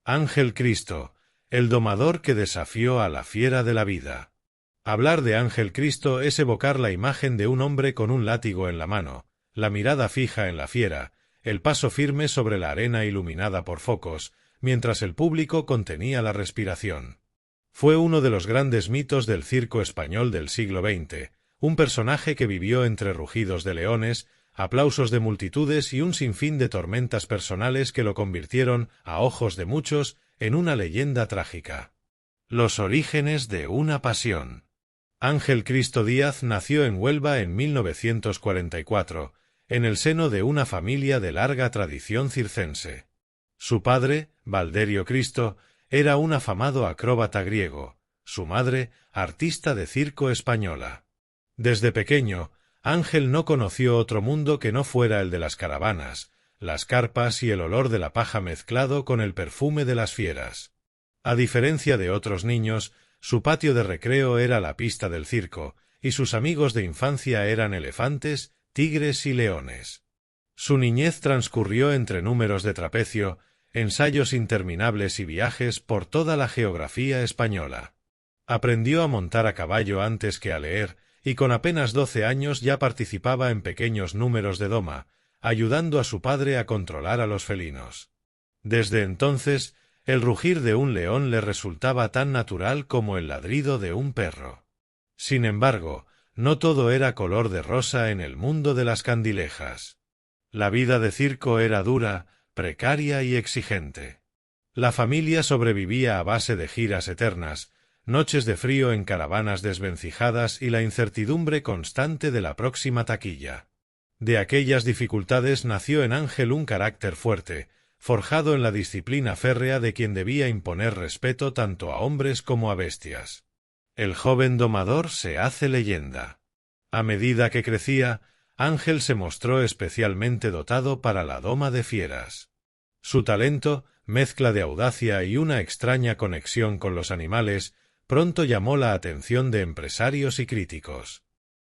Ángel Cristo, el domador que desafió a la fiera de la vida. Hablar de Ángel Cristo es evocar la imagen de un hombre con un látigo en la mano, la mirada fija en la fiera, el paso firme sobre la arena iluminada por focos, mientras el público contenía la respiración. Fue uno de los grandes mitos del circo español del siglo XX, un personaje que vivió entre rugidos de leones, aplausos de multitudes y un sinfín de tormentas personales que lo convirtieron, a ojos de muchos, en una leyenda trágica. Los orígenes de una pasión. Ángel Cristo Díaz nació en Huelva en 1944, en el seno de una familia de larga tradición circense. Su padre, Valderio Cristo, era un afamado acróbata griego, su madre, artista de circo española. Desde pequeño, Ángel no conoció otro mundo que no fuera el de las caravanas, las carpas y el olor de la paja mezclado con el perfume de las fieras. A diferencia de otros niños, su patio de recreo era la pista del circo, y sus amigos de infancia eran elefantes, tigres y leones. Su niñez transcurrió entre números de trapecio, ensayos interminables y viajes por toda la geografía española. Aprendió a montar a caballo antes que a leer, y con apenas 12 años ya participaba en pequeños números de doma, ayudando a su padre a controlar a los felinos. Desde entonces, el rugir de un león le resultaba tan natural como el ladrido de un perro. Sin embargo, no todo era color de rosa en el mundo de las candilejas. La vida de circo era dura, precaria y exigente. La familia sobrevivía a base de giras eternas, noches de frío en caravanas desvencijadas y la incertidumbre constante de la próxima taquilla. De aquellas dificultades nació en Ángel un carácter fuerte, forjado en la disciplina férrea de quien debía imponer respeto tanto a hombres como a bestias. El joven domador se hace leyenda. A medida que crecía, Ángel se mostró especialmente dotado para la doma de fieras. Su talento, mezcla de audacia y una extraña conexión con los animales, pronto llamó la atención de empresarios y críticos.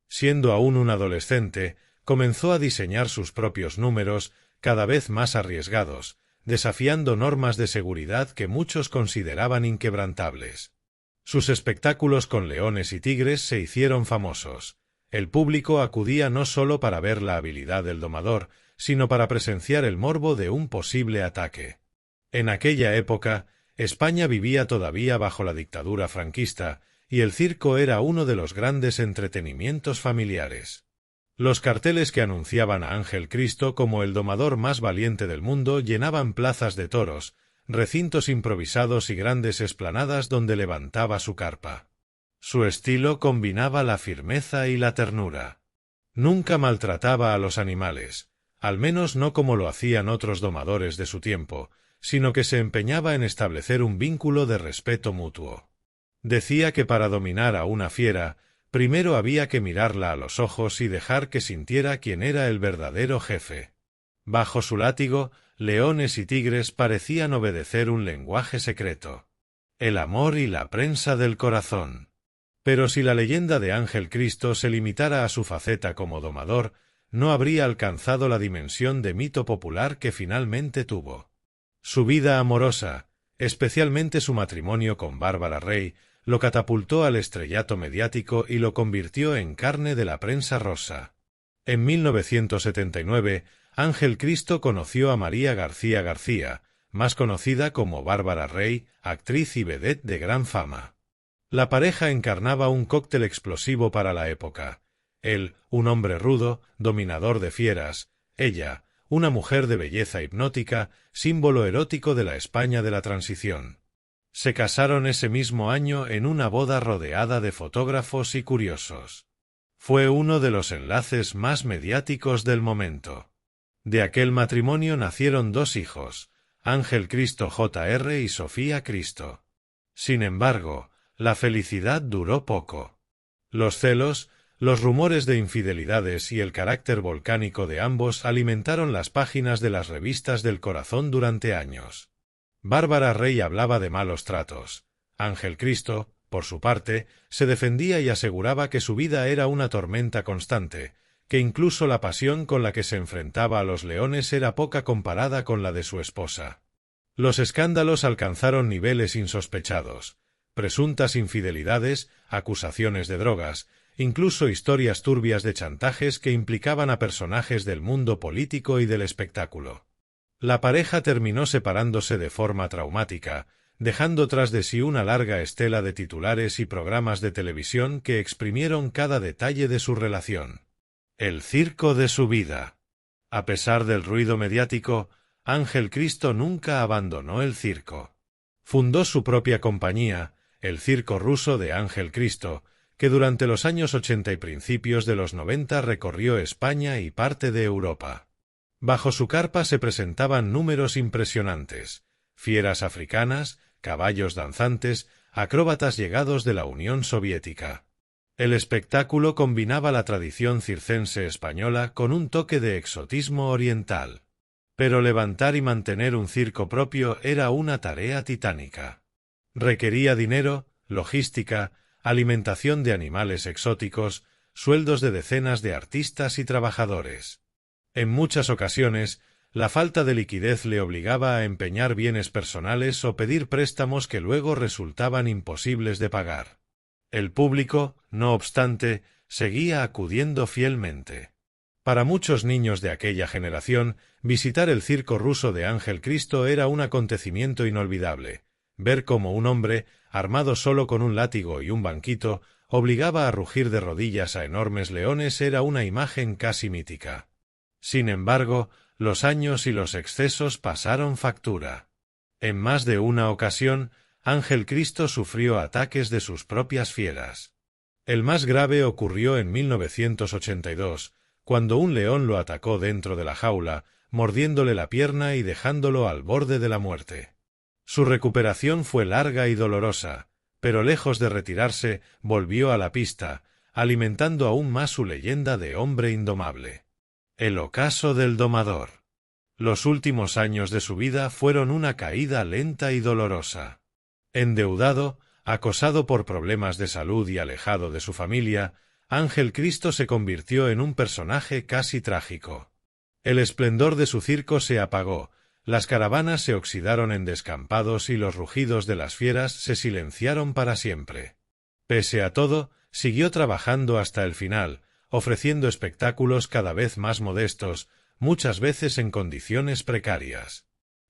Siendo aún un adolescente, comenzó a diseñar sus propios números, cada vez más arriesgados, desafiando normas de seguridad que muchos consideraban inquebrantables. Sus espectáculos con leones y tigres se hicieron famosos. El público acudía no solo para ver la habilidad del domador, sino para presenciar el morbo de un posible ataque. En aquella época, España vivía todavía bajo la dictadura franquista, y el circo era uno de los grandes entretenimientos familiares. Los carteles que anunciaban a Ángel Cristo como el domador más valiente del mundo llenaban plazas de toros, recintos improvisados y grandes explanadas donde levantaba su carpa. Su estilo combinaba la firmeza y la ternura. Nunca maltrataba a los animales, al menos no como lo hacían otros domadores de su tiempo, sino que se empeñaba en establecer un vínculo de respeto mutuo. Decía que para dominar a una fiera, primero había que mirarla a los ojos y dejar que sintiera quién era el verdadero jefe. Bajo su látigo, leones y tigres parecían obedecer un lenguaje secreto: el amor y la prensa del corazón. Pero si la leyenda de Ángel Cristo se limitara a su faceta como domador, no habría alcanzado la dimensión de mito popular que finalmente tuvo. Su vida amorosa, especialmente su matrimonio con Bárbara Rey, lo catapultó al estrellato mediático y lo convirtió en carne de la prensa rosa. En 1979, Ángel Cristo conoció a María García García, más conocida como Bárbara Rey, actriz y vedette de gran fama. La pareja encarnaba un cóctel explosivo para la época. Él, un hombre rudo, dominador de fieras; ella, una mujer de belleza hipnótica, símbolo erótico de la España de la Transición. Se casaron ese mismo año en una boda rodeada de fotógrafos y curiosos. Fue uno de los enlaces más mediáticos del momento. De aquel matrimonio nacieron 2 hijos, Ángel Cristo Jr. y Sofía Cristo. Sin embargo, la felicidad duró poco. Los celos, los rumores de infidelidades y el carácter volcánico de ambos alimentaron las páginas de las revistas del corazón durante años. Bárbara Rey hablaba de malos tratos. Ángel Cristo, por su parte, se defendía y aseguraba que su vida era una tormenta constante, que incluso la pasión con la que se enfrentaba a los leones era poca comparada con la de su esposa. Los escándalos alcanzaron niveles insospechados: presuntas infidelidades, acusaciones de drogas, incluso historias turbias de chantajes que implicaban a personajes del mundo político y del espectáculo. La pareja terminó separándose de forma traumática, dejando tras de sí una larga estela de titulares y programas de televisión que exprimieron cada detalle de su relación. El circo de su vida. A pesar del ruido mediático, Ángel Cristo nunca abandonó el circo. Fundó su propia compañía, el Circo Ruso de Ángel Cristo, que durante los años 80 y principios de los 90 recorrió España y parte de Europa. Bajo su carpa se presentaban números impresionantes: fieras africanas, caballos danzantes, acróbatas llegados de la Unión Soviética. El espectáculo combinaba la tradición circense española con un toque de exotismo oriental. Pero levantar y mantener un circo propio era una tarea titánica. Requería dinero, logística, alimentación de animales exóticos, sueldos de decenas de artistas y trabajadores. En muchas ocasiones, la falta de liquidez le obligaba a empeñar bienes personales o pedir préstamos que luego resultaban imposibles de pagar. El público, no obstante, seguía acudiendo fielmente. Para muchos niños de aquella generación, visitar el Circo Ruso de Ángel Cristo era un acontecimiento inolvidable. Ver cómo un hombre, armado solo con un látigo y un banquito, obligaba a rugir de rodillas a enormes leones era una imagen casi mítica. Sin embargo, los años y los excesos pasaron factura. En más de una ocasión, Ángel Cristo sufrió ataques de sus propias fieras. El más grave ocurrió en 1982, cuando un león lo atacó dentro de la jaula, mordiéndole la pierna y dejándolo al borde de la muerte. Su recuperación fue larga y dolorosa, pero lejos de retirarse, volvió a la pista, alimentando aún más su leyenda de hombre indomable. El ocaso del domador. Los últimos años de su vida fueron una caída lenta y dolorosa. Endeudado, acosado por problemas de salud y alejado de su familia, Ángel Cristo se convirtió en un personaje casi trágico. El esplendor de su circo se apagó, las caravanas se oxidaron en descampados y los rugidos de las fieras se silenciaron para siempre. Pese a todo, siguió trabajando hasta el final, ofreciendo espectáculos cada vez más modestos, muchas veces en condiciones precarias.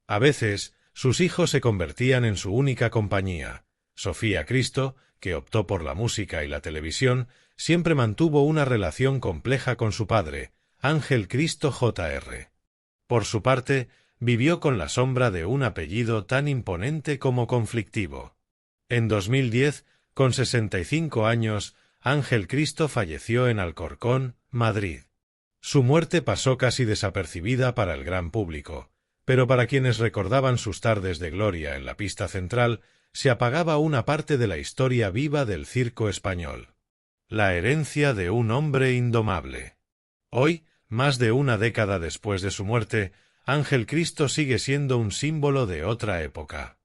A veces, sus hijos se convertían en su única compañía. Sofía Cristo, que optó por la música y la televisión, siempre mantuvo una relación compleja con su padre, Ángel Cristo Jr. Por su parte, vivió con la sombra de un apellido tan imponente como conflictivo. En 2010, con 65 años, Ángel Cristo falleció en Alcorcón, Madrid. Su muerte pasó casi desapercibida para el gran público, pero para quienes recordaban sus tardes de gloria en la pista central, se apagaba una parte de la historia viva del circo español. La herencia de un hombre indomable. Hoy, más de una década después de su muerte, Ángel Cristo sigue siendo un símbolo de otra época.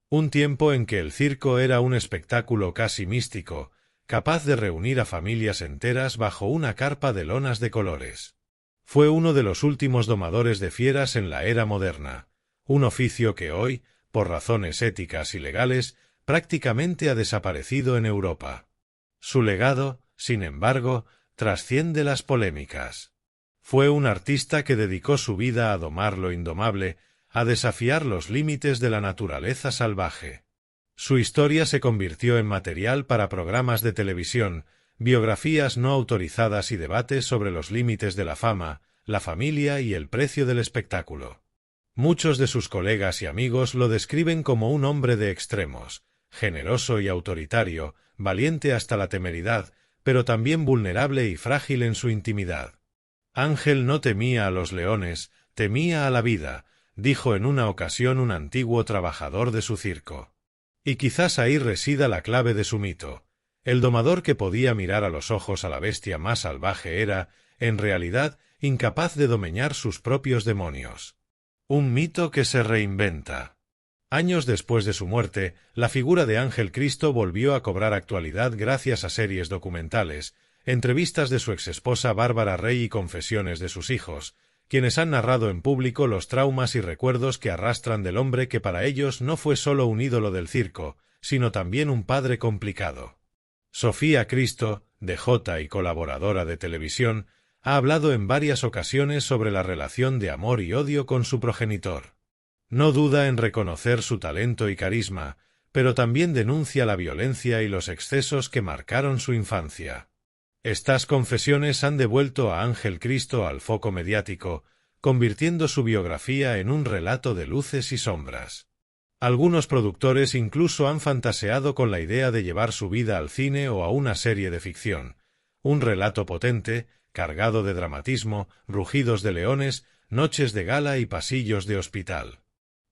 Un tiempo en que el circo era un espectáculo casi místico, capaz de reunir a familias enteras bajo una carpa de lonas de colores. Fue uno de los últimos domadores de fieras en la era moderna, un oficio que hoy, por razones éticas y legales, prácticamente ha desaparecido en Europa. Su legado, sin embargo, trasciende las polémicas. Fue un artista que dedicó su vida a domar lo indomable, a desafiar los límites de la naturaleza salvaje. Su historia se convirtió en material para programas de televisión, biografías no autorizadas y debates sobre los límites de la fama, la familia y el precio del espectáculo. Muchos de sus colegas y amigos lo describen como un hombre de extremos, generoso y autoritario, valiente hasta la temeridad, pero también vulnerable y frágil en su intimidad. Ángel no temía a los leones, temía a la vida, dijo en una ocasión un antiguo trabajador de su circo. Y quizás ahí resida la clave de su mito. El domador que podía mirar a los ojos a la bestia más salvaje era, en realidad, incapaz de domeñar sus propios demonios. Un mito que se reinventa. Años después de su muerte, la figura de Ángel Cristo volvió a cobrar actualidad gracias a series documentales, entrevistas de su exesposa Bárbara Rey y confesiones de sus hijos, quienes han narrado en público los traumas y recuerdos que arrastran del hombre que para ellos no fue solo un ídolo del circo, sino también un padre complicado. Sofía Cristo, DJ y colaboradora de televisión, ha hablado en varias ocasiones sobre la relación de amor y odio con su progenitor. No duda en reconocer su talento y carisma, pero también denuncia la violencia y los excesos que marcaron su infancia. Estas confesiones han devuelto a Ángel Cristo al foco mediático, convirtiendo su biografía en un relato de luces y sombras. Algunos productores incluso han fantaseado con la idea de llevar su vida al cine o a una serie de ficción, un relato potente, cargado de dramatismo, rugidos de leones, noches de gala y pasillos de hospital.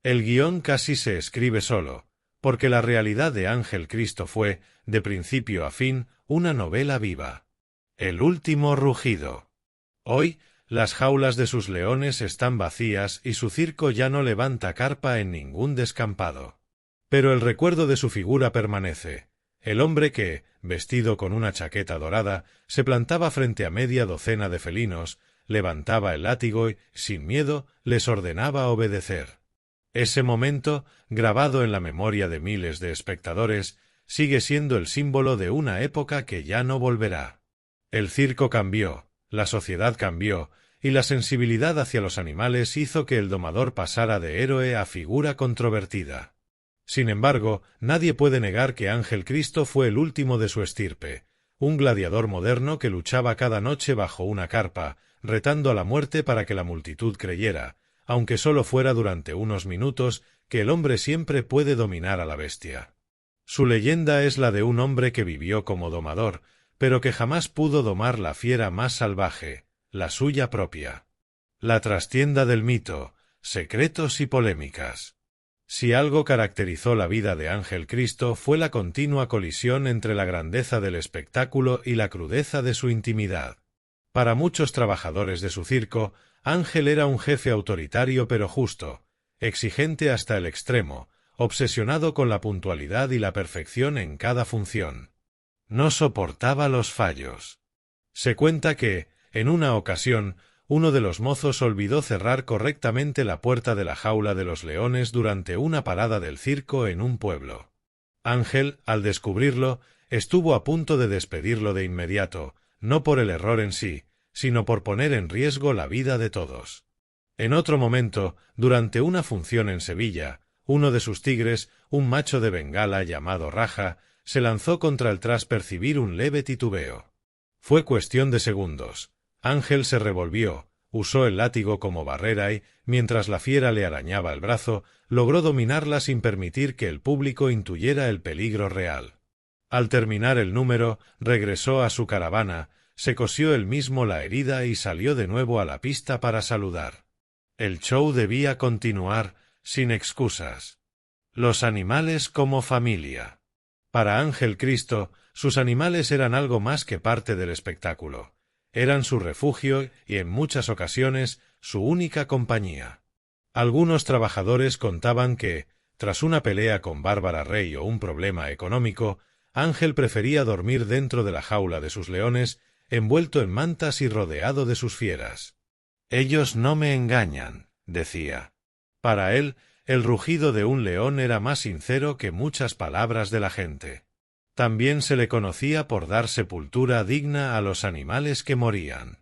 El guión casi se escribe solo, porque la realidad de Ángel Cristo fue, de principio a fin, una novela viva. El último rugido. Hoy, las jaulas de sus leones están vacías y su circo ya no levanta carpa en ningún descampado. Pero el recuerdo de su figura permanece. El hombre que, vestido con una chaqueta dorada, se plantaba frente a media docena de felinos, levantaba el látigo y, sin miedo, les ordenaba obedecer. Ese momento, grabado en la memoria de miles de espectadores, sigue siendo el símbolo de una época que ya no volverá. El circo cambió, la sociedad cambió, y la sensibilidad hacia los animales hizo que el domador pasara de héroe a figura controvertida. Sin embargo, nadie puede negar que Ángel Cristo fue el último de su estirpe, un gladiador moderno que luchaba cada noche bajo una carpa, retando a la muerte para que la multitud creyera, aunque solo fuera durante unos minutos, que el hombre siempre puede dominar a la bestia. Su leyenda es la de un hombre que vivió como domador, pero que jamás pudo domar la fiera más salvaje, la suya propia. La trastienda del mito, secretos y polémicas. Si algo caracterizó la vida de Ángel Cristo fue la continua colisión entre la grandeza del espectáculo y la crudeza de su intimidad. Para muchos trabajadores de su circo, Ángel era un jefe autoritario pero justo, exigente hasta el extremo, obsesionado con la puntualidad y la perfección en cada función. No soportaba los fallos. Se cuenta que, en una ocasión, uno de los mozos olvidó cerrar correctamente la puerta de la jaula de los leones durante una parada del circo en un pueblo. Ángel, al descubrirlo, estuvo a punto de despedirlo de inmediato, no por el error en sí, sino por poner en riesgo la vida de todos. En otro momento, durante una función en Sevilla, uno de sus tigres, un macho de Bengala llamado Raja, se lanzó contra él tras percibir un leve titubeo. Fue cuestión de segundos. Ángel se revolvió, usó el látigo como barrera y, mientras la fiera le arañaba el brazo, logró dominarla sin permitir que el público intuyera el peligro real. Al terminar el número, regresó a su caravana, se cosió él mismo la herida y salió de nuevo a la pista para saludar. El show debía continuar, sin excusas. Los animales como familia. Para Ángel Cristo, sus animales eran algo más que parte del espectáculo. Eran su refugio y, en muchas ocasiones, su única compañía. Algunos trabajadores contaban que, tras una pelea con Bárbara Rey o un problema económico, Ángel prefería dormir dentro de la jaula de sus leones, envuelto en mantas y rodeado de sus fieras. «Ellos no me engañan», decía. Para él, el rugido de un león era más sincero que muchas palabras de la gente. También se le conocía por dar sepultura digna a los animales que morían.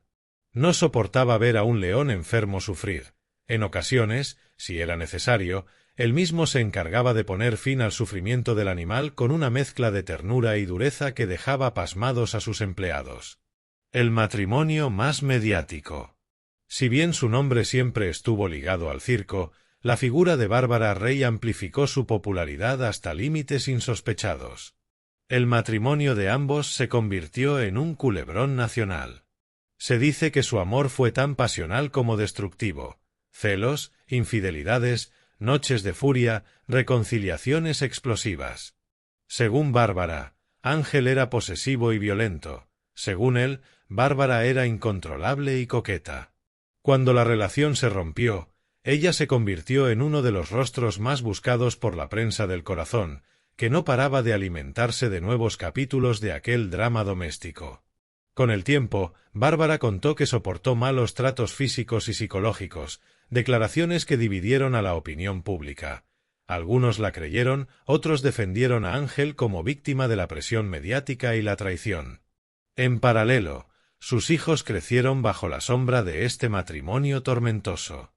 No soportaba ver a un león enfermo sufrir. En ocasiones, si era necesario, él mismo se encargaba de poner fin al sufrimiento del animal con una mezcla de ternura y dureza que dejaba pasmados a sus empleados. El matrimonio más mediático. Si bien su nombre siempre estuvo ligado al circo, la figura de Bárbara Rey amplificó su popularidad hasta límites insospechados. El matrimonio de ambos se convirtió en un culebrón nacional. Se dice que su amor fue tan pasional como destructivo. Celos, infidelidades, noches de furia, reconciliaciones explosivas. Según Bárbara, Ángel era posesivo y violento. Según él, Bárbara era incontrolable y coqueta. Cuando la relación se rompió, ella se convirtió en uno de los rostros más buscados por la prensa del corazón, que no paraba de alimentarse de nuevos capítulos de aquel drama doméstico. Con el tiempo, Bárbara contó que soportó malos tratos físicos y psicológicos, declaraciones que dividieron a la opinión pública. Algunos la creyeron, otros defendieron a Ángel como víctima de la presión mediática y la traición. En paralelo, sus hijos crecieron bajo la sombra de este matrimonio tormentoso.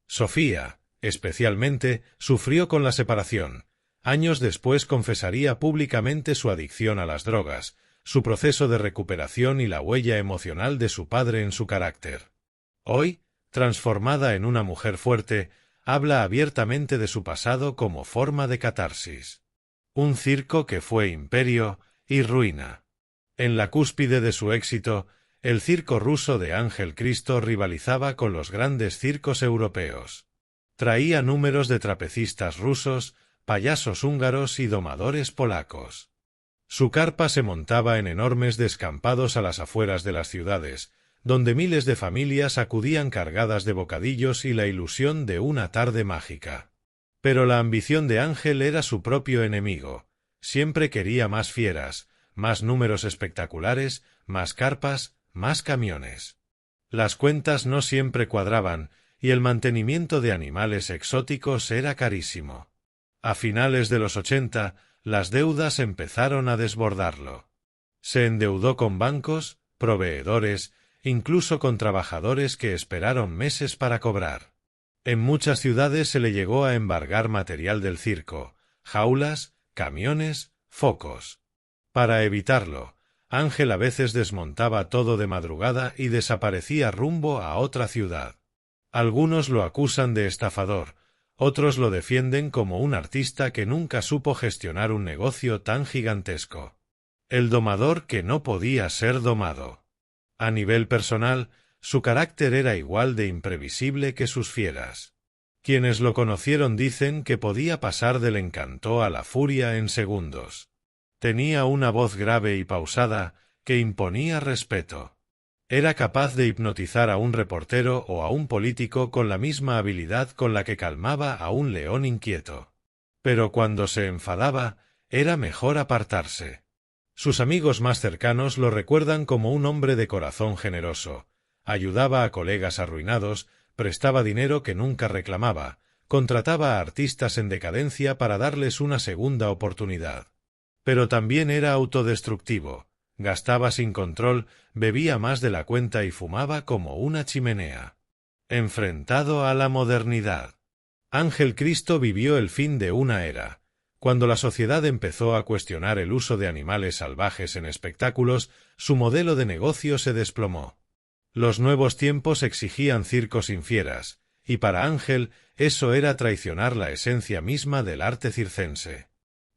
Sofía, especialmente, sufrió con la separación. Años después confesaría públicamente su adicción a las drogas, su proceso de recuperación y la huella emocional de su padre en su carácter. Hoy, transformada en una mujer fuerte, habla abiertamente de su pasado como forma de catarsis. Un circo que fue imperio y ruina. En la cúspide de su éxito, el circo ruso de Ángel Cristo rivalizaba con los grandes circos europeos. Traía números de trapecistas rusos, payasos húngaros y domadores polacos. Su carpa se montaba en enormes descampados a las afueras de las ciudades, donde miles de familias acudían cargadas de bocadillos y la ilusión de una tarde mágica. Pero la ambición de Ángel era su propio enemigo. Siempre quería más fieras, más números espectaculares, más carpas, más camiones. Las cuentas no siempre cuadraban, y el mantenimiento de animales exóticos era carísimo. A finales de los 80, las deudas empezaron a desbordarlo. Se endeudó con bancos, proveedores, incluso con trabajadores que esperaron meses para cobrar. En muchas ciudades se le llegó a embargar material del circo, jaulas, camiones, focos. Para evitarlo, Ángel a veces desmontaba todo de madrugada y desaparecía rumbo a otra ciudad. Algunos lo acusan de estafador, otros lo defienden como un artista que nunca supo gestionar un negocio tan gigantesco. El domador que no podía ser domado. A nivel personal, su carácter era igual de imprevisible que sus fieras. Quienes lo conocieron dicen que podía pasar del encanto a la furia en segundos. Tenía una voz grave y pausada que imponía respeto. Era capaz de hipnotizar a un reportero o a un político con la misma habilidad con la que calmaba a un león inquieto. Pero cuando se enfadaba, era mejor apartarse. Sus amigos más cercanos lo recuerdan como un hombre de corazón generoso. Ayudaba a colegas arruinados, prestaba dinero que nunca reclamaba, contrataba a artistas en decadencia para darles una segunda oportunidad. Pero también era autodestructivo. Gastaba sin control, bebía más de la cuenta y fumaba como una chimenea. Enfrentado a la modernidad. Ángel Cristo vivió el fin de una era. Cuando la sociedad empezó a cuestionar el uso de animales salvajes en espectáculos, su modelo de negocio se desplomó. Los nuevos tiempos exigían circos sin fieras, y para Ángel eso era traicionar la esencia misma del arte circense.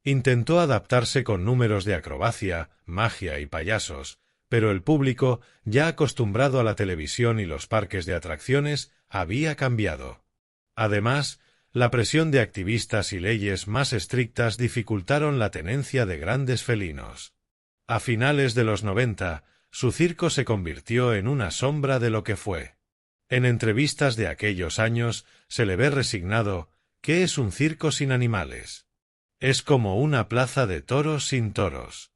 Intentó adaptarse con números de acrobacia, magia y payasos, pero el público, ya acostumbrado a la televisión y los parques de atracciones, había cambiado. Además, la presión de activistas y leyes más estrictas dificultaron la tenencia de grandes felinos. A finales de los 90, su circo se convirtió en una sombra de lo que fue. En entrevistas de aquellos años se le ve resignado. ¿Qué es un circo sin animales? Es como una plaza de toros sin toros.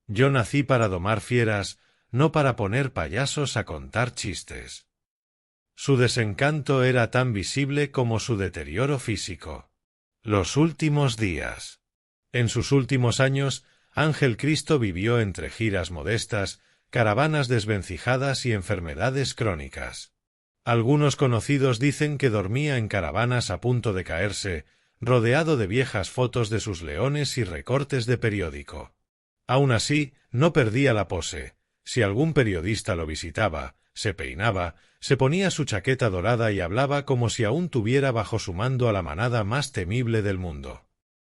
Yo nací para domar fieras, no para poner payasos a contar chistes. Su desencanto era tan visible como su deterioro físico. Los últimos días. En sus últimos años, Ángel Cristo vivió entre giras modestas, caravanas desvencijadas y enfermedades crónicas. Algunos conocidos dicen que dormía en caravanas a punto de caerse, rodeado de viejas fotos de sus leones y recortes de periódico. Aún así, no perdía la pose. Si algún periodista lo visitaba, se peinaba, se ponía su chaqueta dorada y hablaba como si aún tuviera bajo su mando a la manada más temible del mundo.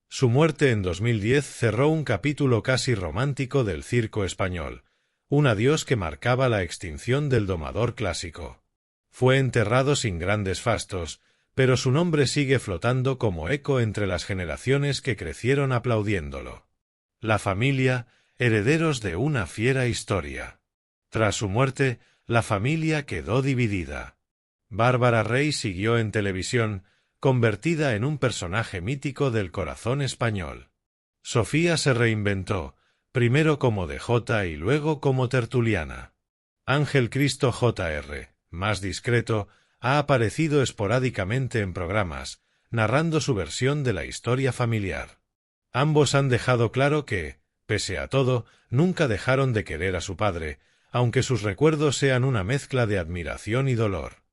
Su muerte en 2010 cerró un capítulo casi romántico del circo español, un adiós que marcaba la extinción del domador clásico. Fue enterrado sin grandes fastos, pero su nombre sigue flotando como eco entre las generaciones que crecieron aplaudiéndolo. La familia, herederos de una fiera historia. Tras su muerte, la familia quedó dividida. Bárbara Rey siguió en televisión, convertida en un personaje mítico del corazón español. Sofía se reinventó, primero como DJ y luego como tertuliana. Ángel Cristo Jr., más discreto, ha aparecido esporádicamente en programas, narrando su versión de la historia familiar. Ambos han dejado claro que, pese a todo, nunca dejaron de querer a su padre, aunque sus recuerdos sean una mezcla de admiración y dolor.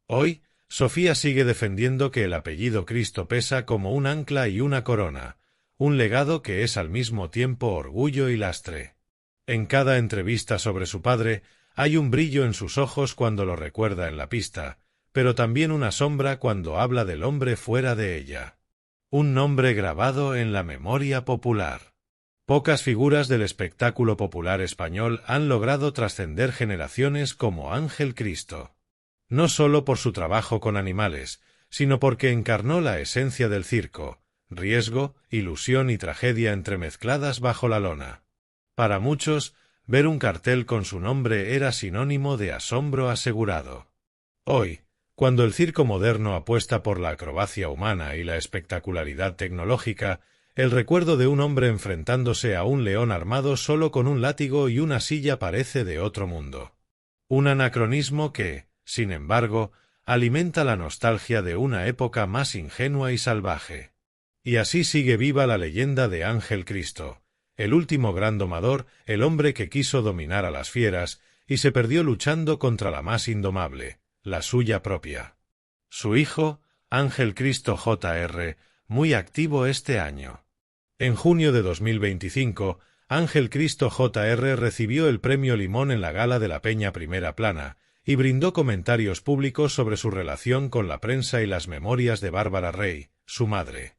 Hoy, Sofía sigue defendiendo que el apellido Cristo pesa como un ancla y una corona, un legado que es al mismo tiempo orgullo y lastre. En cada entrevista sobre su padre, hay un brillo en sus ojos cuando lo recuerda en la pista, pero también una sombra cuando habla del hombre fuera de ella. Un nombre grabado en la memoria popular. Pocas figuras del espectáculo popular español han logrado trascender generaciones como Ángel Cristo. No solo por su trabajo con animales, sino porque encarnó la esencia del circo, riesgo, ilusión y tragedia entremezcladas bajo la lona. Para muchos, ver un cartel con su nombre era sinónimo de asombro asegurado. Hoy, cuando el circo moderno apuesta por la acrobacia humana y la espectacularidad tecnológica, el recuerdo de un hombre enfrentándose a un león armado solo con un látigo y una silla parece de otro mundo. Un anacronismo que, sin embargo, alimenta la nostalgia de una época más ingenua y salvaje. Y así sigue viva la leyenda de Ángel Cristo, el último gran domador, el hombre que quiso dominar a las fieras y se perdió luchando contra la más indomable, la suya propia. Su hijo, Ángel Cristo Jr., muy activo este año. En junio de 2025, Ángel Cristo Jr. recibió el Premio Limón en la gala de la Peña Primera Plana y brindó comentarios públicos sobre su relación con la prensa y las memorias de Bárbara Rey, su madre.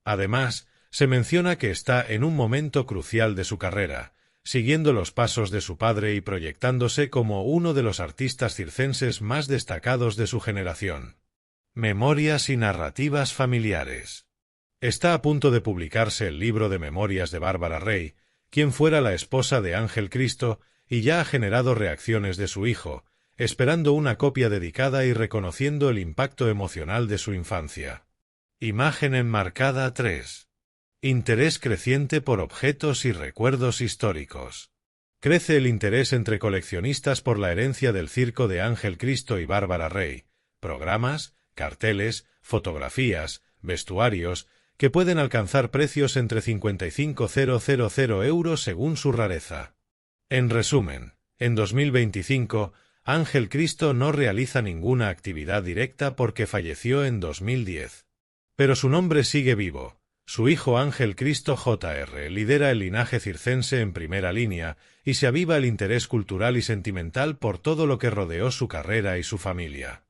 Además, se menciona que está en un momento crucial de su carrera, siguiendo los pasos de su padre y proyectándose como uno de los artistas circenses más destacados de su generación. Memorias y narrativas familiares. Está a punto de publicarse el libro de memorias de Bárbara Rey, quien fuera la esposa de Ángel Cristo y ya ha generado reacciones de su hijo, esperando una copia dedicada y reconociendo el impacto emocional de su infancia. Imagen enmarcada 3. Interés creciente por objetos y recuerdos históricos. Crece el interés entre coleccionistas por la herencia del circo de Ángel Cristo y Bárbara Rey, programas, carteles, fotografías, vestuarios, que pueden alcanzar precios entre 55.000 euros según su rareza. En resumen, en 2025, Ángel Cristo no realiza ninguna actividad directa porque falleció en 2010. Pero su nombre sigue vivo. Su hijo Ángel Cristo Jr. lidera el linaje circense en primera línea y se aviva el interés cultural y sentimental por todo lo que rodeó su carrera y su familia.